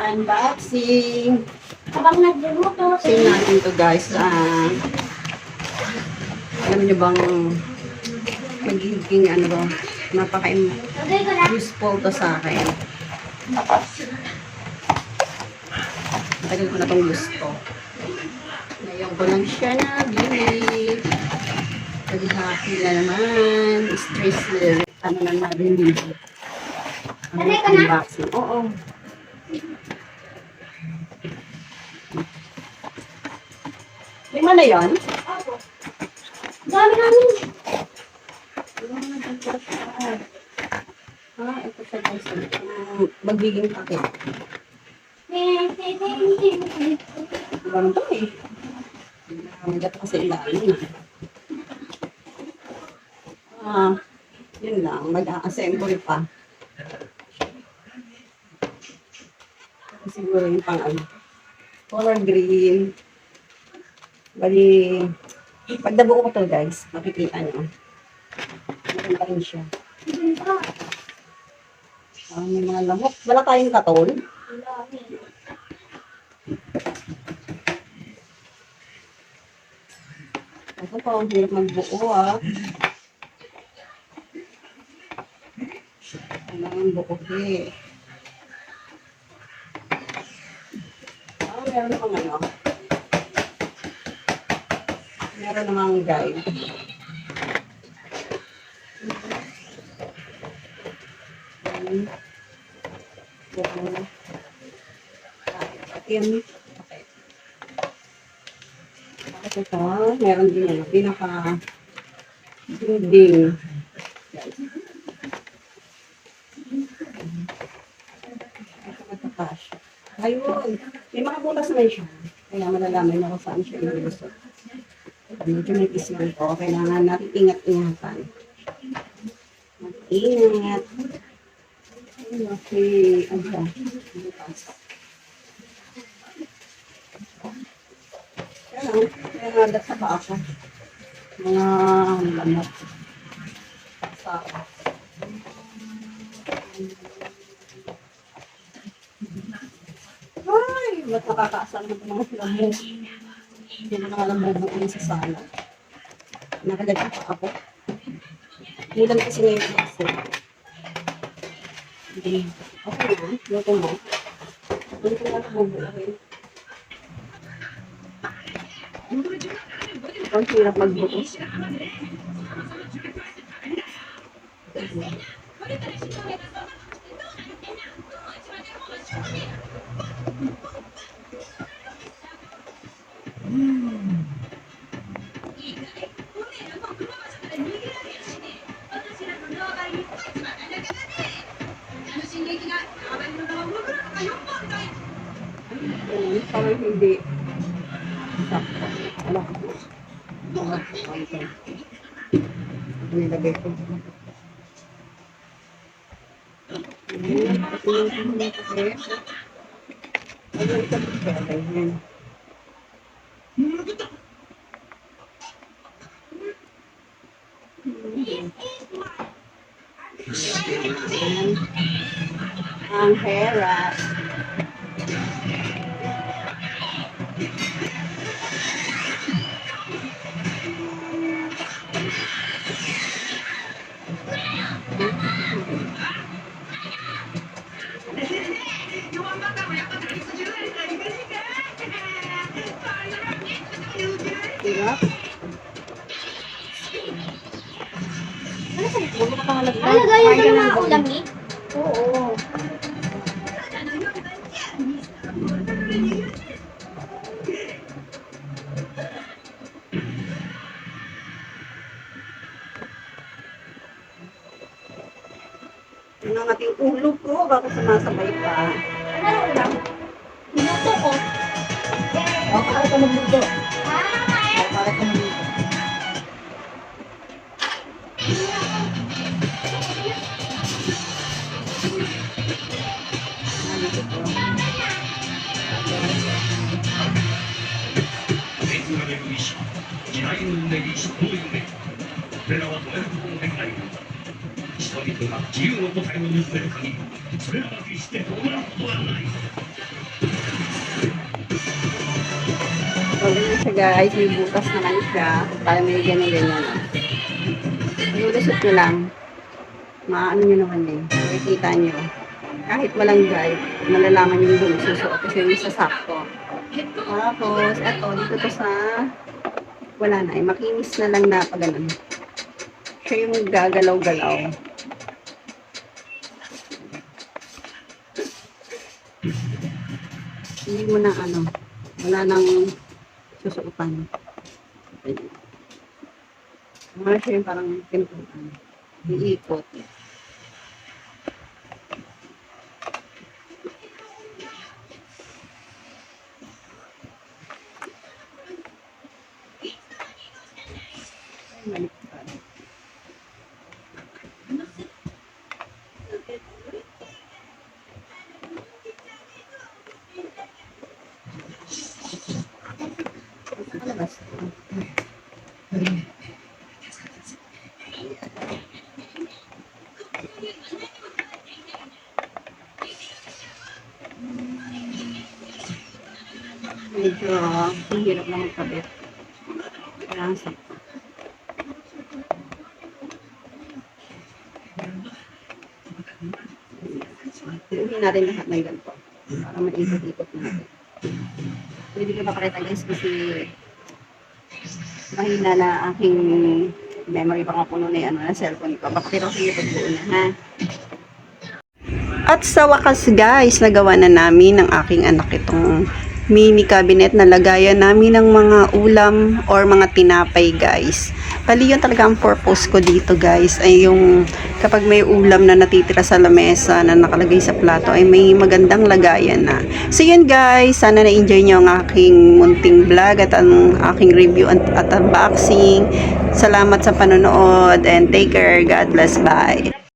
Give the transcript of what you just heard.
Unboxing. Habang nagluluto. Unboxing natin to guys. Alam nyo bang magiging ano ba, napaka-useful to sa akin. Matagal ko na itong gusto. Ngayon ko lang siya nabili. Kasi happy na naman. Stress level. Ano na nabili. Ang unboxing. Oo. Lima na yun? Opo. Dami namin. Ito siya guys. Magiging paket. Ibang to eh. Nagato kasi ilalim. Yun lang. Mag-a-assemble pa. Siguro yung pang ano. Color green. Bali, pag nabuo ko to guys, makikita nyo. Maganda rin siya. May mga lamok. Wala tayong katol. Ito po, ang hirap magbuo Kailangan buuhin. Meron namang ano. Meron namang guide. Okay. Ito, meron din ano, pinaka-building. Ayun. May mga butas na siya. Kaya malalaman na kung saan siya ilusot. Medyo may kisman po. Kailangan natin ingat-ingatan. Mag-ingat. Okay. Ano ba? Butas. Kaya nadat sa paa ko. Mga lamot. Sa ba't nakakaasal ng mga lamok? Hindi mo na alam bubuin sa sala. Nakagat pa ako. Mulan kasi ngayon kasi. Okay na. Luto mo. Luto na ako bubuin. Ang hirap magbutos. Parang hindi. Sakto. Ano? Nilagay ko. Ayan. Ito yung pinagkakit. Ayan ito pagkakit. Ayan. Ang hair wrap. Hirap. Nalagay mo ng mga ulam ni? Oo. Ang ating ulo ko, bakit sumasabay pa? Ano ulam? Minuto ko. Bakit ka magluto? Bakit ka magluto? So, ganyan siya guys. May butas naman siya. Para may ganyan-ganyan. Iulusot nyo lang. Maano nyo naman eh. Makikita nyo. Kahit walang guide, malalaman yung doon susuot kasi may sasakto. Tapos, eto, dito to sa wala na eh. Makinis na lang na pag ganun. Siya yung gagalaw-galaw. Hindi mo na ano, wala nang susuotan. Siya yung parang pintuan. Iikot. Baliktad. Palabas. Medyo hirap na magkabit. Kailangan sakto. Hindi natin lahat ng ganito. Para maikot-ikot natin. Pwede ko papakita guys kasi mahina na aking memory baka puno na yung cellphone ko. Papakita ko sa iyo pag buo na ha. At sa wakas guys, nagawa na namin ng aking anak itong mini cabinet na lagayan namin ng mga ulam or mga tinapay guys. Bali yun talaga ang purpose ko dito guys ay yung kapag may ulam na natitira sa lamesa na nakalagay sa plato ay may magandang lagayan na. So yun guys, sana na-enjoy nyo ang aking munting vlog at ang aking review at unboxing. Salamat sa panonood and take care. God bless. Bye.